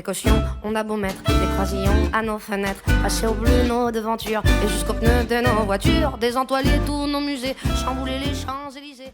précautions. On a beau mettre des croisillons à nos fenêtres, passer au bleu nos devantures et jusqu'aux pneus de nos voitures, désentoiler tous nos musées, chambouler les Champs-Élysées.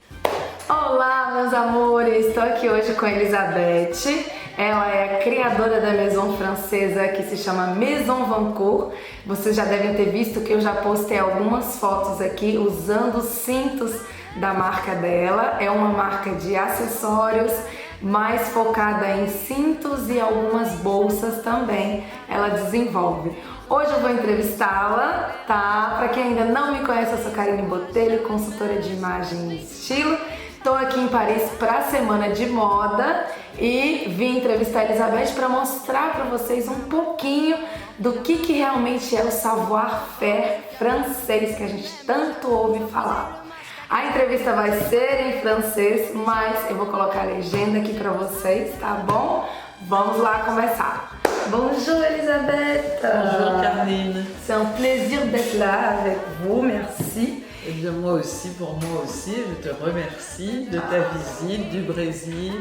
Olá, meus amores! Estou aqui hoje com a Elisabeth. Ela é a criadora da maison francesa que se chama Maison Vancourt. Vocês já devem ter visto que eu já postei algumas fotos aqui usando os cintos da marca dela. É uma marca de acessórios, mais focada em cintos e algumas bolsas também ela desenvolve. Hoje eu vou entrevistá-la, tá? Para quem ainda não me conhece, eu sou Karine Botelho, consultora de imagem e estilo. Estou aqui em Paris para a semana de moda e vim entrevistar a Elisabeth para mostrar para vocês um pouquinho do que realmente é o savoir-faire francês que a gente tanto ouve falar. A entrevista vai ser em francês, mas eu vou colocar a legenda aqui para vocês, tá bom? Vamos lá começar. Bonjour Elisabeth. Bonjour Karine. C'est un plaisir d'être là avec vous, merci. Eh bien moi aussi, pour moi aussi, je te remercie de ta visite du Brésil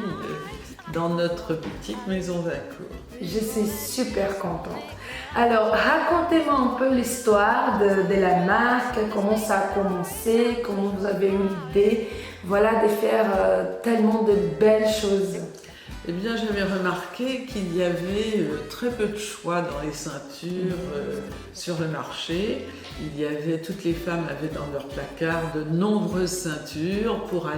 dans notre petite maison Vancourt. Je suis super contente. Alors, racontez-moi un peu l'histoire de la marque, comment ça a commencé, comment vous avez eu l'idée, voilà, de faire tellement de belles choses. Eh bien, j'avais remarqué qu'il y avait très peu de choix dans les ceintures sur le marché. Toutes les femmes avaient dans leur placard de nombreuses ceintures pour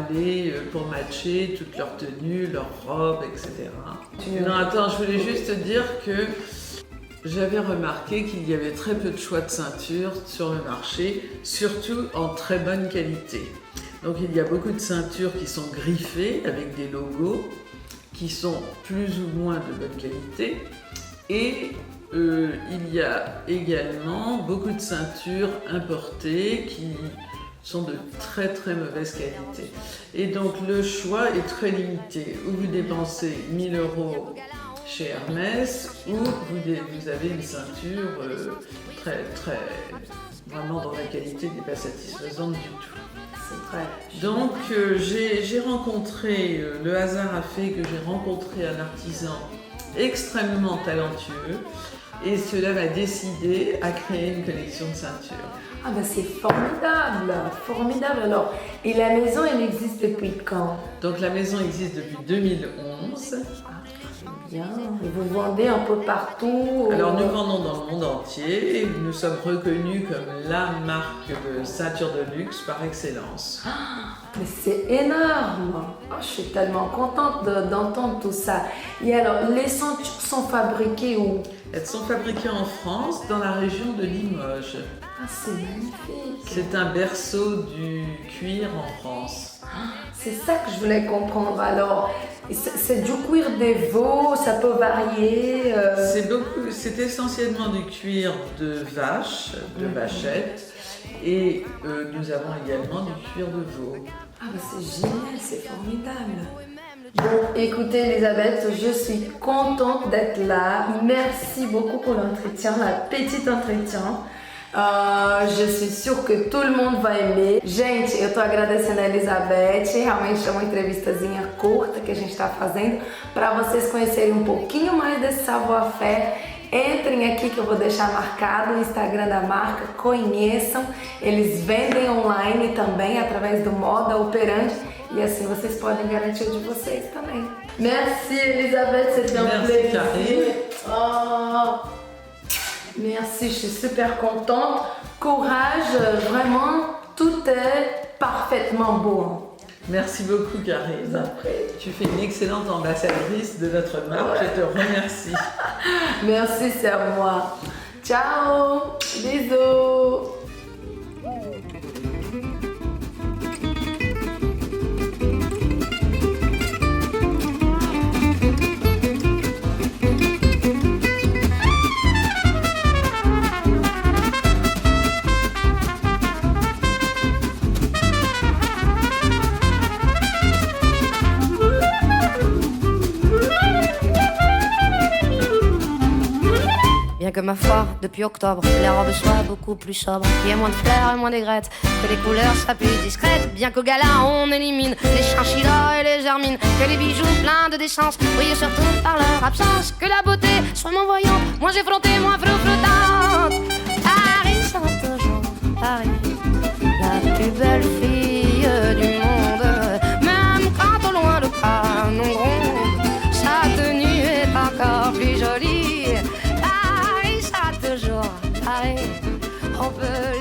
pour matcher toutes leurs tenues, leurs robes, etc. Non, attends, je voulais juste te dire que j'avais remarqué qu'il y avait très peu de choix de ceintures sur le marché, surtout en très bonne qualité. Donc il y a beaucoup de ceintures qui sont griffées avec des logos, qui sont plus ou moins de bonne qualité, et il y a également beaucoup de ceintures importées qui sont de très très mauvaise qualité. Et donc le choix est très limité. Ou vous dépensez 1 000 € chez Hermès, ou vous avez une ceinture vraiment dont la qualité n'est pas satisfaisante du tout. Donc j'ai rencontré, le hasard a fait que j'ai rencontré un artisan extrêmement talentueux et cela m'a décidé à créer une collection de ceintures. Ah ben c'est formidable, formidable alors. Et la maison elle existe depuis quand? Donc la maison existe depuis 2011. Bien. Et vous vendez un peu partout? Alors nous vendons dans le monde entier et nous sommes reconnus comme la marque de ceinture de luxe par excellence. Mais c'est énorme! Oh, je suis tellement contente d'entendre tout ça. Et alors, les ceintures sont fabriquées où? Elles sont fabriquées en France, dans la région de Limoges. Ah, c'est magnifique! C'est un berceau du cuir en France. C'est ça que je voulais comprendre. Alors, c'est du cuir des veaux, ça peut varier. C'est essentiellement du cuir de vache, de vachette, et nous avons également du cuir de veau. Ah bah c'est génial, c'est formidable. Bon, écoutez Elisabeth, je suis contente d'être là. Merci beaucoup pour l'entretien, la petite entretien. Je suis sûre que todo mundo vai aimer. Gente, eu tô agradecendo a Elisabeth, realmente é uma entrevistazinha curta que a gente tá fazendo para vocês conhecerem um pouquinho mais desse savoir-faire. Entrem aqui que eu vou deixar marcado o Instagram da marca, conheçam. Eles vendem online também através do Moda Operandi e assim vocês podem garantir o de vocês também. Merci Elisabeth, c'était un plaisir. Oh. Merci, je suis super contente. Courage, vraiment, tout est parfaitement beau. Merci beaucoup Karine. Tu fais une excellente ambassadrice de notre marque, je te remercie. Merci, c'est à moi. Ciao, bisous. Bien que ma foi, depuis octobre, les robes soient beaucoup plus sobres. Il y a moins de fleurs et moins d'aigrettes, que les couleurs soient plus discrètes. Bien qu'au gala on élimine les chinchillas et les germines, que les bijoux pleins de décence brillent surtout par leur absence. Que la beauté soit moins voyante, moins effrontée, moins flottante. Paris sera toujours Paris, la plus belle fille du monde. Même quand au loin le canon gronde, sa tenue est encore plus jolie. Paris sera toujours Paris, on peut